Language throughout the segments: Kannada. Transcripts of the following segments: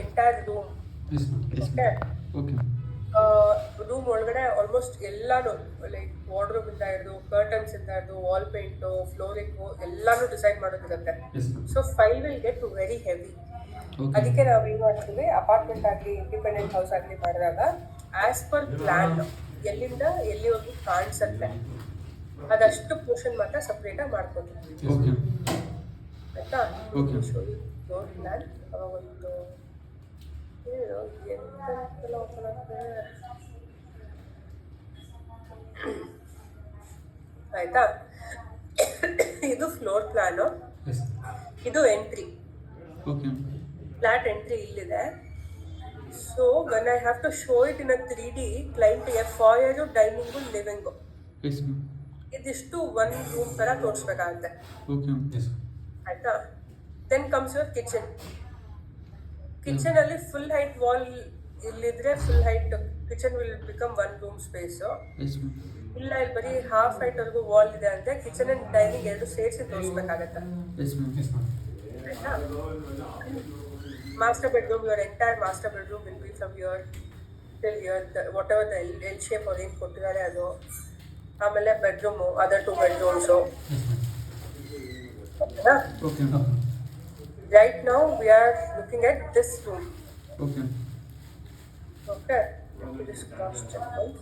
Entire room. Yes, ma'am. Yes, okay, ma'am. Okay. Room ಒಳಗಡೆ ಆಲ್ಮೋಸ್ಟ್ ಎಲ್ಲಾನು ಲೈಕ್ ವಾರ್ಡ್ರೋಬ್ ಇಂದ ಹಿಡಿದು ಕರ್ಟನ್ಸ್ ಇಂದ ಹಿಡಿದು ವಾಲ್ ಪೇಂಟು ಫ್ಲೋರಿಂಗು ಎಲ್ಲಾನು ಡಿಸೈಡ್ ಮಾಡೋದಿರುತ್ತೆ. Yes, ma'am. So file will get very heavy. Okay. ಅದಕ್ಕೆ ನಾವು ಏನು ಮಾಡ್ತೀವಿ, ಅಪಾರ್ಟ್ಮೆಂಟ್ ಆಗಲಿ ಇಂಡಿಪೆಂಡೆಂಟ್ ಹೌಸ್ ಆಗಲಿ ಮಾಡಿದಾಗ ಆಸ್ ಪರ್ ಪ್ಲಾನ್ ಎಲ್ಲಿಂದ ಎಲ್ಲಿವರೆಗೂ ಕಾಣಿಸುತ್ತೆ ಅದಷ್ಟು ಪೋರ್ಷನ್ ಮಾತ್ರ ಸಪ್ರೇಟಾಗಿ ಮಾಡ್ಕೊತೀವಿ. Okay. ಆಯ್ತಾ? Okay. ಫ್ಲೋರ್ ಪ್ಲಾನ್ ಅವಾಗ ಒಂದು ಏನು ಎಂತೆಲ್ಲ ಓಪನ್ ಆಗ್ತದೆ. ಆಯ್ತಾ? ಇದು ಫ್ಲೋರ್ ಪ್ಲಾನು, Yes. ಇದು ಎಂಟ್ರಿ. Okay. ಫ್ಲಾಟ್ ಎಂಟ್ರಿ ಇಲ್ಲಿದೆ. So when I have to show it in a 3D ಕ್ಲೈಂಟ್ಗೆ ಫಾಯರು ಡೈನಿಂಗು ಲಿವಿಂಗು Yes, ma'am. ಇದಿಷ್ಟು ಒಂದು ರೂಮ್ ಥರ ತೋರಿಸ್ಬೇಕಾಗುತ್ತೆ. Okay. Yes. ಆಯ್ತಾ? Then comes your kitchen. Kitchen ಅಲ್ಲಿ ಫುಲ್ ಹೈಟ್ ವಾಲ್ ಇಲ್ಲಿದ್ರೆ full height kitchen will become one room space. Yes, ma'am. ಇಲ್ಲ ಇಲ್ಲಿ ಬರೀ ಹಾಫ್ ಹೈಟ್ ವರೆಗೂ ವಾಲ್ ಇದೆ ಅಂದ್ರೆ ಕಿಚನ್ ಅಂಡ್ ಡೈನಿಂಗ್ ಎರಡು ಸೇರಿಸಿ ತೋರಿಸ್ಬೇಕಾಗತ್ತೆ. Yes, ma'am. Yes, ma'am. ಆಯ್ತಾ? Master bedroom, your entire master bedroom will be from your till your what ever the L shape ಅವ್ರು ಏನು ಕೊಟ್ಟಿದ್ದಾರೆ ಅದು. ಆಮೇಲೆ bedroom, other 2 bedrooms. Okay. Right now we are looking at this room. Okay. Okay, let me just cross check once.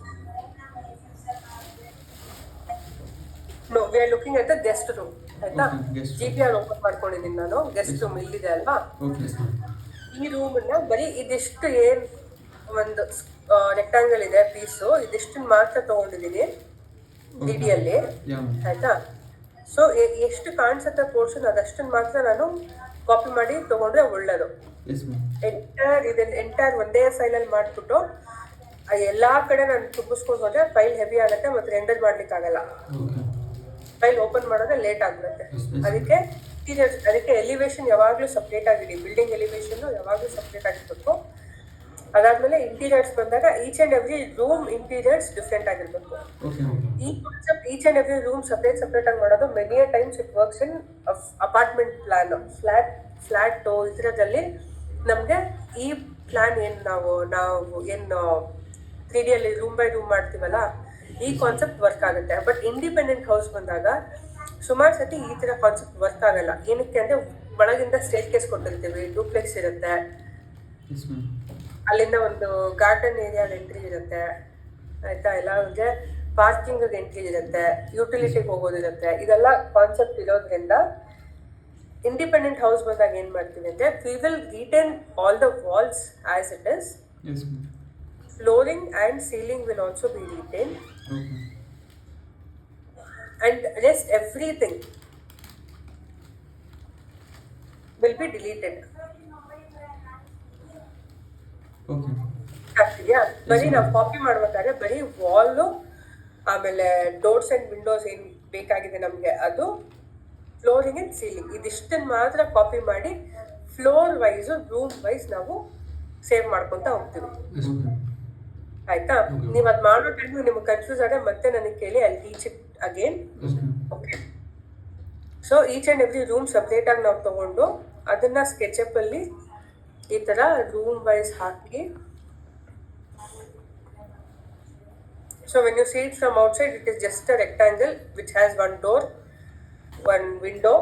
No, we are looking at the guest room. ಆಯ್ತಾ? Okay, guest room. GPR open ಮಾಡ್ಕೊಂಡಿದ್ದೀನಿ ನಾನು. ಗೆಸ್ಟ್ ರೂಮ್ ಇಲ್ಲಿದೆ ಅಲ್ವಾ? Okay. Yes, ma'am. ಈ ರೂಮನ್ನ ಬರೀ ಇದಿಷ್ಟು ಏನು ಒಂದು ರೆಕ್ಟಾಂಗಲ್ ಇದೆ ಪೀಸು, ಇದಿಷ್ಟನ್ನು ಮಾತ್ರ ತಗೊಂಡಿದ್ದೀನಿ ಡಿಡಿಯಲ್ಲಿ. Yeah, ma'am. ಆಯ್ತಾ? ಸೊ ಎಷ್ಟು ಕಾಣಿಸುತ್ತೆ ಪೋರ್ಷನ್ ಅದಷ್ಟನ್ನು ಮಾತ್ರ ನಾನು ಕಾಪಿ ಮಾಡಿ ತಗೊಂಡ್ರೆ ಒಳ್ಳೇದು. Yes, ma'am. ಎಂಟೈರ್ ಒಂದೇ ಫೈಲಲ್ಲಿ ಮಾಡಿಬಿಟ್ಟು ಎಲ್ಲ ಕಡೆ ನಾನು ತುಂಬಿಸ್ಕೊಂಡು ಹೋದ್ರೆ ಫೈಲ್ ಹೆವಿ ಆಗುತ್ತೆ ಮತ್ತು ರೆಂಡರ್ ಮಾಡ್ಲಿಕ್ಕೆ ಆಗಲ್ಲ. Okay. ಫೈಲ್ ಓಪನ್ ಮಾಡೋದೇ ಲೇಟ್ ಆಗಿಬಿಡುತ್ತೆ. Yes, yes. ಅದಕ್ಕೆ ಎಲಿವೇಶನ್ ಯಾವಾಗಲೂ ಸಪ್ರೇಟ್ ಆಗಿಡಿ. ಬಿಲ್ಡಿಂಗ್ ಎಲಿವೇಶನ್ ಯಾವಾಗಲೂ ಸಪ್ರೇಟ್ ಆಗಿರ್ಬೇಕು. ಅದಾದ್ಮೇಲೆ ಇಂಟೀರಿಯರ್ಸ್ ಬಂದಾಗ each and every room interiors different ಆಗಿರ್ಬೇಕು. Okay. ಈ concept each and every room separate ಆಗಿ ಮಾಡೋದು many times it works in apartment plan. Flat ಇದರಲ್ಲಿ ನಮಗೆ ಈ ಪ್ಲಾನ್ ಏನು ನಾವು ಏನು 3D ಅಲ್ಲಿ ರೂಮ್ ಬೈ ರೂಮ್ ಮಾಡ್ತೀವಲ್ಲ ಈ ಕಾನ್ಸೆಪ್ಟ್ ವರ್ಕ್ ಆಗುತ್ತೆ. ಬಟ್ ಇಂಡಿಪೆಂಡೆಂಟ್ ಹೌಸ್ ಬಂದಾಗ ಸುಮಾರು ಸತಿ ಈ ಥರ ಕಾನ್ಸೆಪ್ಟ್ ವರ್ಕ್ ಆಗಲ್ಲ. ಏನಕ್ಕೆ ಅಂದರೆ ಒಳಗಿಂದ ಸ್ಟೇರ್ ಕೇಸ್ ಕೊಟ್ಟಿರ್ತೀವಿ, ಡೂಪ್ಲೆಕ್ಸ್ ಇರುತ್ತೆ, Yes, ma'am. ಅಲ್ಲಿಂದ ಒಂದು ಗಾರ್ಡನ್ ಏರಿಯಾದ ಎಂಟ್ರಿ ಇರುತ್ತೆ. ಆಯ್ತಾ? ಇಲ್ಲ ಅಂದರೆ ಪಾರ್ಕಿಂಗ್ ಎಂಟ್ರಿ ಇರುತ್ತೆ, ಯುಟಿಲಿಟಿಗೆ ಹೋಗೋದಿರುತ್ತೆ. ಇದೆಲ್ಲ ಕಾನ್ಸೆಪ್ಟ್ ಇರೋದ್ರಿಂದ ಇಂಡಿಪೆಂಡೆಂಟ್ ಹೌಸ್ ಬಂದಾಗ ಏನು ಮಾಡ್ತೀವಿ ಅಂದರೆ we will retain all the walls as it is. Yes, ma'am. Flooring and ceiling will also be retain Okay. and rest everything will be deleted. Okay. ಆಗ್ತಿದ್ಯಾ? ಬರೀ ನಾವು ಕಾಪಿ ಮಾಡ್ಬೇಕಾದ್ರೆ ಬರೀ ವಾಲು ಆಮೇಲೆ ಡೋರ್ಸ್ ಆ್ಯಂಡ್ ವಿಂಡೋಸ್ ಏನು ಬೇಕಾಗಿದೆ ನಮಗೆ ಅದು, ಫ್ಲೋರಿಂಗ್ ಆ್ಯಂಡ್ ಸೀಲಿಂಗ್ ಇದಿಷ್ಟನ್ನು ಮಾತ್ರ ಕಾಪಿ ಮಾಡಿ ಫ್ಲೋರ್ ವೈಸು ರೂಮ್ ವೈಸ್ ನಾವು ಸೇವ್ ಮಾಡ್ಕೊತಾ ಹೋಗ್ತೀವಿ. Yes, okay. ಆಯ್ತಾ? Okay. ನೀವು ಅದು ಮಾಡೋ ಟೈಮ್ ನಿಮ್ಗೆ ಕನ್ಫ್ಯೂಸ್ ಆದರೆ ಮತ್ತೆ ನನಗೆ ಕೇಳಿ, I teach it again. Yes, ma'am. Okay. So each and every room ಸಪ್ರೇಟಾಗಿ ನಾವು ತೊಗೊಂಡು ಅದನ್ನು ಸ್ಕೆಚಪ್ಪಲ್ಲಿ ಈ ಥರ ರೂಮ್ ವೈಸ್ ಹಾಕಿ. So when you see it from outside it is just a rectangle which has one door, one window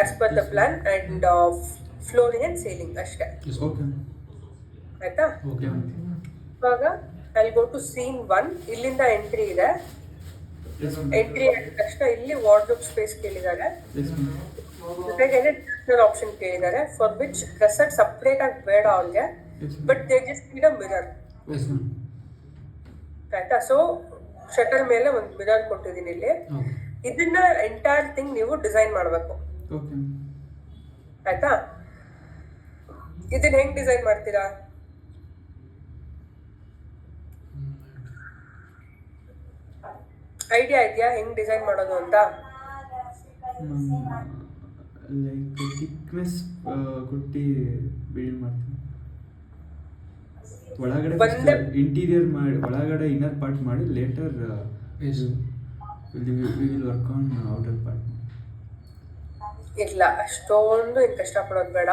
as per the plan and flooring and ceiling ಅಷ್ಟೇ. Yes, okay. ಆಯಿತಾ? Okay. ಇವಾಗ ಐ ಗೋ ಟು ಸೀನ್ 1. ಇಲ್ಲಿಂದ ಎಂಟ್ರಿ ಇದೆ. Yes, ma'am. ಎಂಟ್ರಿ ಆದ ತಕ್ಷಣ ಇಲ್ಲಿ ವಾರ್ಡ್ರೋಬ್ ಸ್ಪೇಸ್ ಕೇಳಿದ್ದಾರೆ, Yes, ma'am. ಜೊತೆಗೆ ಡ್ರೆಸ್ಸರ್ ಆಪ್ಷನ್ ಕೇಳಿದ್ದಾರೆ, ಫಾರ್ ವಿಚ್ ಡ್ರೆಸ್ಸರ್ ಸಪ್ರೇಟ್ ಆಗಿ ಬೇಡ ಅವ್ರಿಗೆ, Yes, ma'am. But they just need a mirror. Yes, ma'am. ಆಯ್ತಾ? ಸೊ ಶಟರ್ ಮೇಲೆ ಒಂದು ಮಿರರ್ ಕೊಟ್ಟಿದ್ದೀನಿ ಇಲ್ಲಿ. Okay. ಇದನ್ನ ಎಂಟೈರ್ ಥಿಂಗ್ ನೀವು ಡಿಸೈನ್ ಮಾಡಬೇಕು. Okay. ಆಯ್ತಾ? ಇದನ್ನ ಹೆಂಗ್ ಡಿಸೈನ್ ಮಾಡ್ತೀರಾ? ಐಡಿಯಾ ಇದೆಯಾ ಹೆಂಗ್ ಡಿಸೈನ್ ಮಾಡೋದು ಅಂತ? ಲೈಕ್ ಥಿಕ್ನೆಸ್ ಕೊಟ್ಟು ಬಿಲ್ಡ್ ಮಾಡ್ತೀನಿ. ಒಳಗಡೆ ಇಂಟೀರಿಯರ್ ಮಾಡಿ ಒಳಗಡೆ ಇನ್ನರ್ ಪಾರ್ಟ್ ಮಾಡಿ later will work on outer part. ಇಲ್ಲ, ಅಷ್ಟೊಂದು ಇನ್ನು ಕಷ್ಟಪಡೋದು ಬೇಡ.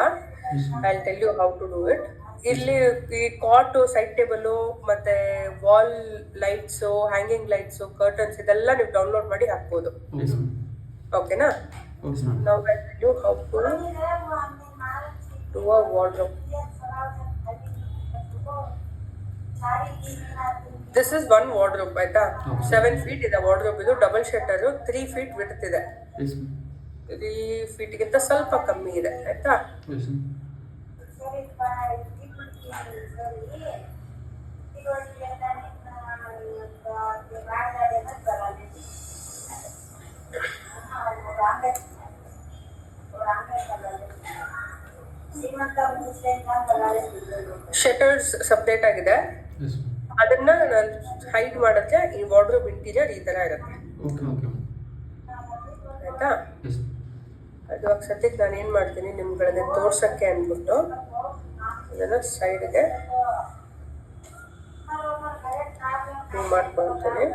I tell you how to do it. ಇಲ್ಲಿ ಈ ಕಾಟು, ಸೈಡ್ ಟೇಬಲು, ಮತ್ತೆ wall lights, hanging lights, curtains ಇದೆಲ್ಲ ನೀವು ಡೌನ್ಲೋಡ್ ಮಾಡಿ ಹಾಕ್ಬೋದು. Yes ma'am. ಓಕೆನಾ? Okay ma'am. ನಾವು I tell you how to do a wardrobe. This is one wardrobe ಆಯ್ತಾ. 7 feet ಇದೆ ವಾರ್ಡ್ರೋಬ್. ಇದು ಡಬಲ್ ಶಟರ್, 3 feet ವಿಡ್ತ್ ಇದೆ. Yes ma'am. 3 feetಗಿಂತ ಸ್ವಲ್ಪ ಕಮ್ಮಿ ಇದೆ ಆಯ್ತಾ. Yes ma'am. ಶಟರ್ಸ್ ಸಪ್ರೇಟ್ ಆಗಿದೆ. Yes ma'am. ಅದನ್ನ ನಾನು ಹೈಡ್ ಮಾಡೋಕ್ಕೆ ಈ ವಾರ್ಡ್ರೋಬ್ ಇಂಟೀರಿಯರ್ ಈ ತರ ಇರುತ್ತೆ ಓಕೆ ಓಕೆ ಮ್ಯಾಮ್. ಆಯ್ತಾ. ಎಸ್. ಅದು ಸದ್ಯಕ್ಕೆ ನಾನು ಏನು ಮಾಡ್ತೀನಿ ನಿಮ್ಗಳಿಗೆ ತೋರ್ಸಕ್ಕೆ ಅಂದ್ಬಿಟ್ಟು ಇದನ್ನು ಸೈಡ್ಗೆ ಮೂವ್ ಮಾಡ್ಕೊಳ್ತೀನಿ.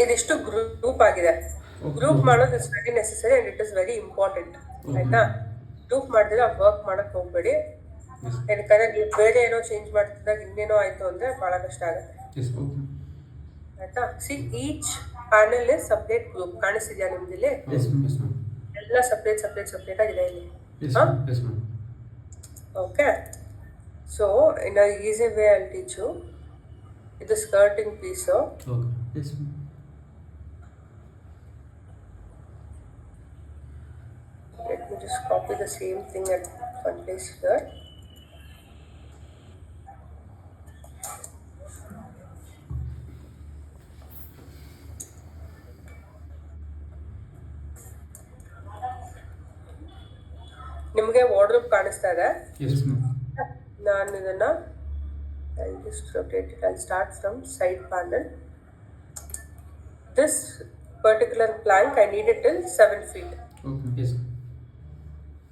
ಇದಿಷ್ಟು ಗ್ರೂಪ್ ಆಗಿದೆ. ಗ್ರೂಪ್ ಮಾಡೋದು is very necessary and it is very important ಆಯ್ತಾ. ಗ್ರೂಪ್ ಮಾಡಿದ್ರೆ ವರ್ಕ್ ಮಾಡಕ್ ಹೋಗ್ಬೇಡಿ. ಯಾಕಂದ್ರೆ ನೀವು ಬೇರೆ ಏನೋ ಚೇಂಜ್ ಮಾಡ್ತಿದ್ದಾಗ ಇನ್ನೇನೋ ಆಯ್ತು ಅಂದ್ರೆ ಬಹಳ ಕಷ್ಟ ಆಗುತ್ತೆ ಆಯ್ತಾ. See each panel is separate group. ಕಾಣಿಸ್ತಿದ್ಯಾ ನಿಮ್ದಿಲ್ಲಿ? ಎಲ್ಲ ಸಪ್ರೇಟ್ ಸಪ್ರೇಟ್ ಸಪ್ರೇಟ್ ಆಗಿದೆ ಇಲ್ಲಿ. Okay. So in a easy way I teach you. ಇದು skirting piece. Let me just copy the same thing at one place here. ನಿಮಗೆ ವಾರ್ಡ್ರೋಬ್ ಕಾಣಿಸ್ತಾ ಇದೆ? ನಾನು ಇದನ್ನ I'll just rotate it. I'll start from side panel. This particular plank I need it till 7 feet. Okay. Yes.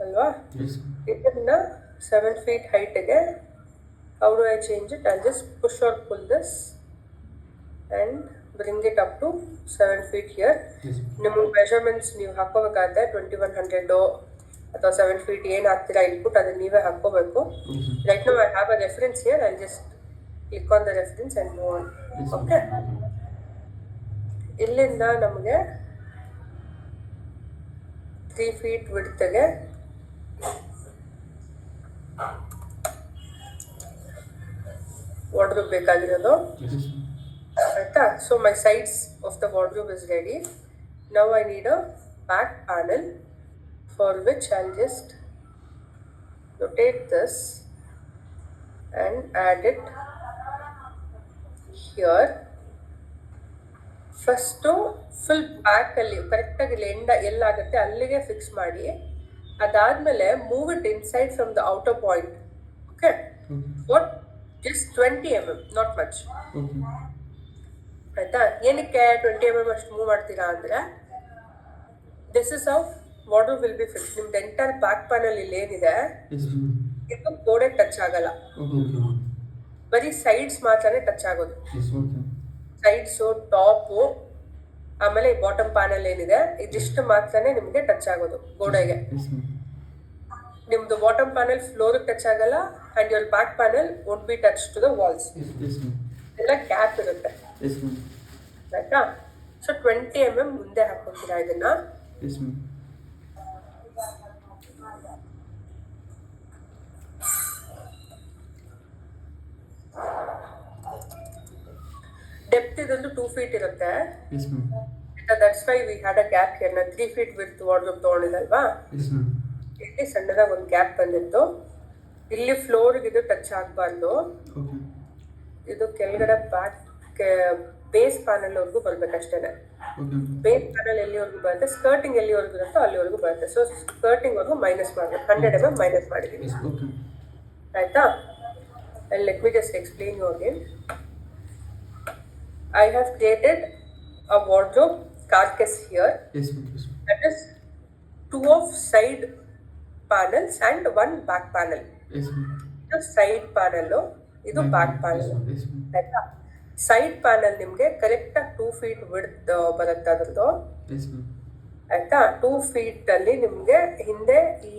ಅಲ್ವಾ? Yes. ಇದನ್ನ 7 feet height ಗೆ how do I change it? I'll just push or pull this and bring it up to 7 feet here. Yes. ನಿಮ್ಮ ಮೆಜರ್ಮೆಂಟ್ಸ್ ನೀವು ಹಾಕೋಬೇಕಾದ್ರೆ 2100 ಅಥವಾ 7 feet ಏನು ಹಾಕ್ತೀರಾ ಇನ್ಪುಟ್ ಅದನ್ನ ನೀವೇ ಹಾಕೋಬೇಕು. Right now I have a reference here. I'll just click on the reference and move on. Okay. ಇಲ್ಲಿಂದ ನಮಗೆ 3 feet ವಿಡ್ತ್ಗೆ ವಾರ್ಡ್ರೋಬ್ ಬೇಕಾಗಿರೋದು ಆಯ್ತಾ. So my sides of the wardrobe is ready. Now I need a back panel for which I'll just rotate this and add it here. First full back ಅಲ್ಲಿ ಕರೆಕ್ಟ್ ಆಗಿ ಎಂಡ್ ಎಲ್ಲಾಗುತ್ತೆ ಅಲ್ಲಿಗೆ ಫಿಕ್ಸ್ ಮಾಡಿ. ಅದಾದ್ಮೇಲೆ move it inside from the outer point. Okay. What just 20 mm, not much. ಆಯ್ತಾ. ಏನಕ್ಕೆ 20 mm ಅಷ್ಟು ಮೂವ್ ಮಾಡ್ತೀರಾ ಅಂದ್ರೆ this is how wardrobe will be fix. ನಿಮ್ದು ಎಂಟರ್ ಬ್ಯಾಕ್ ಪ್ಯಾನಲ್ ಇಲ್ಲಿ ಏನಿದೆ ಇದು ಗೋಡೆ ಟಚ್ ಆಗಲ್ಲ. ಬರೀ ಸೈಡ್ಸ್ ಮಾತ್ರನೇ ಟಚ್ ಆಗೋದು. ಸೈಡ್ಸು, ಟಾಪು, ಆಮೇಲೆ ಈ ಬಾಟಮ್ ಪ್ಯಾನಲ್ ಏನಿದೆ ಇದಿಷ್ಟು ಮಾತ್ರನೇ ನಿಮ್ಗೆ ಟಚ್ ಆಗೋದು ಗೋಡೆಗೆ. ನಿಮ್ದು ಬಾಟಮ್ ಪ್ಯಾನಲ್ ಫ್ಲೋರ್ ಟಚ್ ಆಗಲ್ಲ and your back panel won't be touch to the walls. ಎಲ್ಲ ಗ್ಯಾಪ್ ಇರುತ್ತೆ ಆಯ್ತಾ. ಸೊ 20 mm ಮುಂದೆ ಹಾಕೋತೀರಾ ಇದನ್ನ. ಡೆಪ್ತ್ ಇದೊಂದು 2 feet ಇರುತ್ತೆ. That's why we had a gap here. ನಾನು 3 feet ವಿಡ್ತ್ ವಾರ್ಡ್ರೋಬ್ ತಗೊಂಡಿದ್ದಲ್ವಾ, ಇಲ್ಲಿ ಸಣ್ಣದಾಗಿ ಒಂದು ಗ್ಯಾಪ್ ಬಂದಿತ್ತು. ಇಲ್ಲಿ ಫ್ಲೋರ್ಗೆ ಇದು ಟಚ್ ಆಗಬಾರ್ದು. ಇದು ಕೆಳಗಡೆ ಬ್ಯಾಕ್ ಬೇಸ್ ಪ್ಯಾನಲ್ ವರ್ಗೂ ಬರ್ಬೇಕಷ್ಟೇನೆ. ಬೇಸ್ ಪ್ಯಾನಲ್ ಎಲ್ಲಿವರೆಗೂ ಬರುತ್ತೆ, ಸ್ಕರ್ಟಿಂಗ್ ಎಲ್ಲಿವರೆಗೂ ಇರುತ್ತೋ ಅಲ್ಲಿವರೆಗೂ ಬರುತ್ತೆ. ಸೊ ಸ್ಕರ್ಟಿಂಗ್ ವರ್ಗೂ ಮೈನಸ್ ಮಾಡಬೇಕು. 100 mm ಮೈನಸ್ ಮಾಡಿದ್ದೀನಿ ಆಯ್ತಾ. And let me just explain you again. I have created a wardrobe carcass here. That is 2 of side panels and 1 back panel. This side panel, this back panel. Side panel ನಿಮಗೆ ಕರೆಕ್ಟಾಗಿ 2 feet ವಿಡ್ತ್ ಬರುತ್ತೆ ಅದ್ರದ್ದು. Yes ma'am. ಆಯ್ತಾ, 2 feet ಅಲ್ಲಿ ನಿಮಗೆ ಹಿಂದೆ ಈ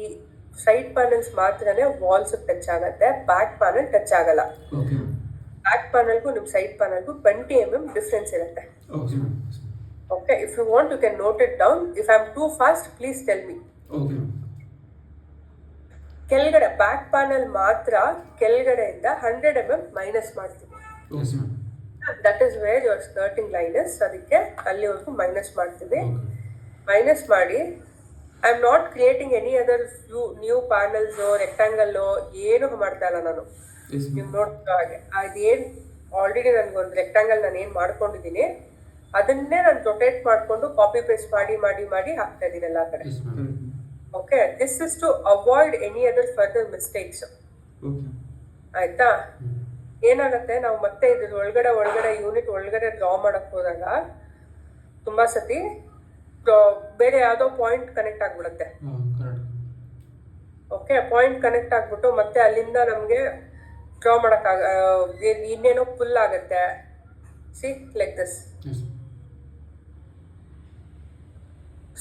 ಸೈಡ್ ಪ್ಯಾನಲ್ಸ್ ಮಾತ್ರನೇ ವಾಲ್ಸ್ ಟಚ್ ಆಗುತ್ತೆ, ಬ್ಯಾಕ್ ಪ್ಯಾನಲ್ ಟಚ್ ಆಗಲ್ಲ. ಓಕೆ ಬ್ಯಾಕ್ ಪ್ಯಾನಲ್ಗೂ ನಿಮ್ಮ ಸೈಡ್ ಪ್ಯಾನಲ್ಗೂ 20 mm ಡಿಫ್ರೆನ್ಸ್ ಇರುತ್ತೆ. Okay ma'am. Okay, if you want you can note it down. If I am too fast please tell me. Okay ma'am. ಕೆಳಗಡೆ ಬ್ಯಾಕ್ ಪ್ಯಾನಲ್ ಮಾತ್ರ ಕೆಳಗಡೆಯಿಂದ 100 mm ಮೈನಸ್ ಮಾಡ್ತೀವಿ. Yes ma'am. That is where your skirting line is. ಅದಕ್ಕೆ ಅಲ್ಲಿವರೆಗೂ ಮೈನಸ್ ಮಾಡ್ತೀವಿ. ಮೈನಸ್ ಮಾಡಿ I am not creating any other new panels rectangle ಏನು ಮಾಡ್ತಾ ಇಲ್ಲ ನಾನು. ಎಸ್ ನೀವು ಮ್ಯಾಮ್. ನೋಡ್ತಾ ಹಾಗೆ ಅದೇನು ಆಲ್ರೆಡಿ ನನಗೊಂದು ರೆಕ್ಟಾಂಗಲ್ ನಾನು ಏನು ಮಾಡ್ಕೊಂಡಿದ್ದೀನಿ ಅದನ್ನೇ ನಾನು ರೊಟೇಟ್ ಮಾಡಿಕೊಂಡು ಕಾಪಿ ಪೇಸ್ಟ್ ಮಾಡಿ ಮಾಡಿ ಮಾಡಿ ಹಾಕ್ತಾ ಇದ್ದೀನಿ ಎಲ್ಲ ಕಡೆ. Yes ma'am. Okay, this is to avoid any other further mistakes. Okay. ಆಯ್ತಾ, ಏನಾಗುತ್ತೆ ನಾವು ಮತ್ತೆ ಇದ್ರ ಒಳಗಡೆ ಯೂನಿಟ್ ಒಳಗಡೆ ಡ್ರಾ ಮಾಡಕ್ ಹೋದಾಗ ತುಂಬಾ ಸತಿ ಬೇರೆ ಯಾವುದೋ ಪಾಯಿಂಟ್ ಕನೆಕ್ಟ್ ಆಗ್ಬಿಡುತ್ತೆ. ಓಕೆ, ಪಾಯಿಂಟ್ ಕನೆಕ್ಟ್ ಆಗ್ಬಿಟ್ಟು ಮತ್ತೆ ಅಲ್ಲಿಂದ ನಮಗೆ ಡ್ರಾ ಮಾಡೋಕ್ಕಾಗ ಇನ್ನೇನೋ ಫುಲ್ ಆಗುತ್ತೆ. See like this.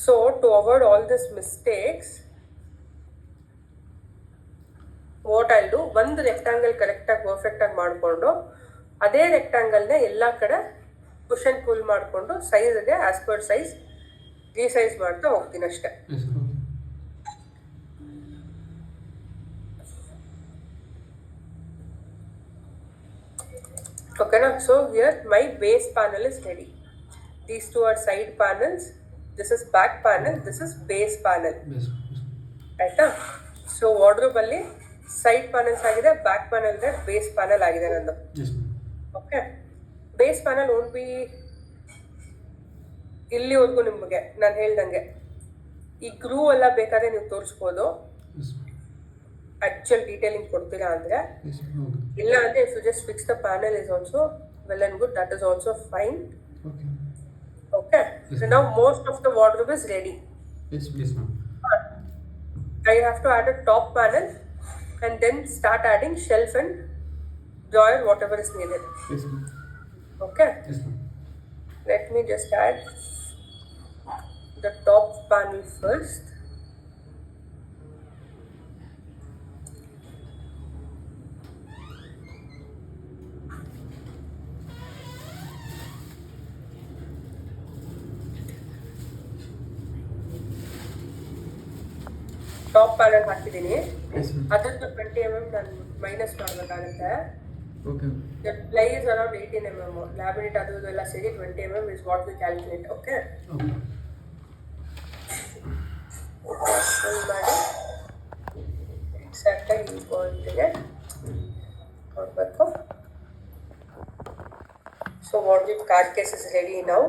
So to avoid all this mistakes what I do, ಒಂದು ರೆಕ್ಟಾಂಗಲ್ ಕರೆಕ್ಟಾಗಿ ಪರ್ಫೆಕ್ಟಾಗಿ ಮಾಡಿಕೊಂಡು ಅದೇ ರೆಕ್ಟಾಂಗಲ್ನ ಎಲ್ಲ ಕಡೆ ಪುಷ್ ಆ್ಯಂಡ್ ಪುಲ್ ಮಾಡಿಕೊಂಡು ಸೈಜ್ಗೆ ಆಸ್ ಪರ್ ಸೈಜ್ ರೀಸೈಜ್ ಮಾಡ್ತಾ ಹೋಗ್ತೀನಿ ಅಷ್ಟೇ. ಓಕೆನಾ? So here my base panel is ready. These two are side panels. This is back panel, this is base panel. ಆಯ್ತಾ? ಸೊ ವಾರ್ಡ್ರೋಬ್ ಅಲ್ಲಿ ಸೈಡ್ ಪ್ಯಾನಲ್ಸ್ ಆಗಿದೆ, ಬ್ಯಾಕ್ ಪ್ಯಾನಲ್ ಇದೆ, ಬೇಸ್ ಪ್ಯಾನಲ್ ಆಗಿದೆ ನಂದು. Okay, base panel own be ಇಲ್ಲಿವರೆಗೂ ನಿಮಗೆ ನಾನು ಹೇಳ್ದಂಗೆ ಈ ಗ್ರೂ ಎಲ್ಲ ಬೇಕಾದ್ರೆ ನೀವು ತೋರಿಸ್ಬೋದು, ಆಕ್ಚುಯಲ್ ಡೀಟೇಲಿಂಗ್ ಕೊಡ್ತೀರಾ ಅಂದ್ರೆ. ಇಲ್ಲ ಅಂದ್ರೆ if you just fix the panel is also well and good, that is also fine. Okay, so now most of the wardrobe is ready. I have to add a top panel and then start adding shelf and drawer, whatever is needed. Yes, ma'am. Okay. Yes, ma'am. Let me just add the top panel first. Top panel ಹಾಕಿದ್ದೀನಿ. ಅದರದ್ದು 20 mm ನಾನು ಮೈನಸ್ ಮಾಡಬೇಕಾಗುತ್ತೆ. Okay. The ply is around 18 mm. Laminate ಅದು ಎಲ್ಲ ಸೇರಿ 20 mm is what we calculate. Okay. Okay. Full ಮಾಡಿ ಎಕ್ಸಾಕ್ಟಾಗಿ ಈ ಪಾಯಿಂಟಿಗೆ ನೋಡಬೇಕು. So wardrobe card case is ready now.